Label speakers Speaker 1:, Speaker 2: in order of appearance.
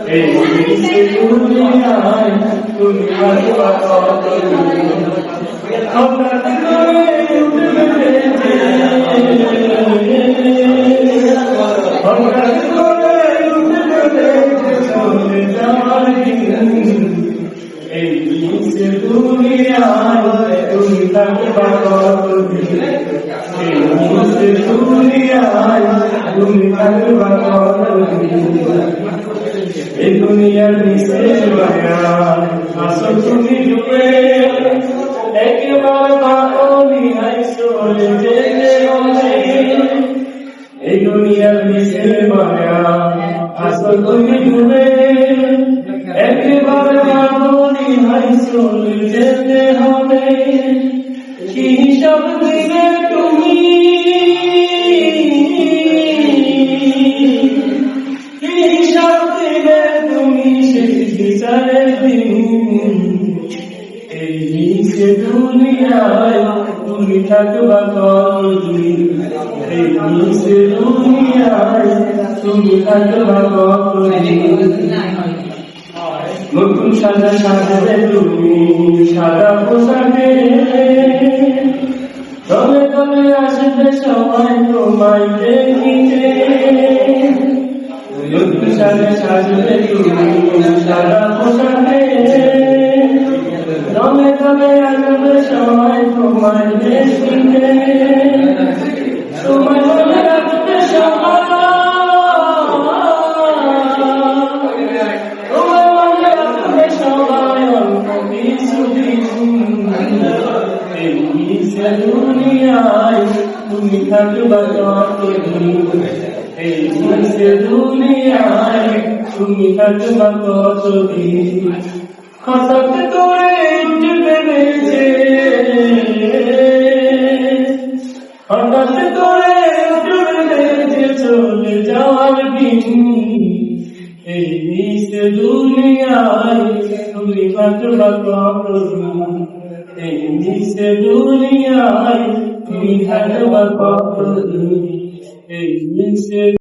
Speaker 1: এই দুনিয়ায় তুমি থাকবা কতদিন হঠাৎ করে উঠবে হঠাৎ করে উঠবে চলে যাওয়ার দিন এই দুনিয়ায় তুমি থাকবা কতদিন এই দুনিয়ায় তুমি থাকবা কতদিন এই দুনিয়ার বিশেষ বায়ান আসো তুমি ডুবে একবার বাকলি হাই চলে যেতে হবে এই দুনিয়ার বিশেষ বায়ান আসো তুমি ডুবে একবার বাকলি হাই চলে যেতে হবে কি হিসাব দিবে তুমি এই দুনিয়ায় তুমি থাকবা কতদিন এই দুনিয়ায় তুমি থাকবা কতদিন নতুন সাজা সাজবে তুমি সাদা পোশাকে তবে তবে আসবে সবাই তোমায় দেখিতে নতুন সাজা সাজবে তুমি সাদা পোশাকে তবে তবে আসবে সবাই তোমায় দেখিতে তোমায় মনে রাখবে সবাই তোমায় মনে রাখবে সবাই অল্প কিছুদিন এই দুনিয়ায় তুমি থাকবা কতদিন এই দুনিয়ায় তুমি থাকবা কতদিন হঠাৎ করে উঠবে বেঁচে হঠাৎ করে উঠবে বেঁচে চলে যাওয়ার দিন এই দুনিয়ায় তুমি থাকবা কতদিন এই দুনিয়ায় তুমি থাকবা কতদিন এই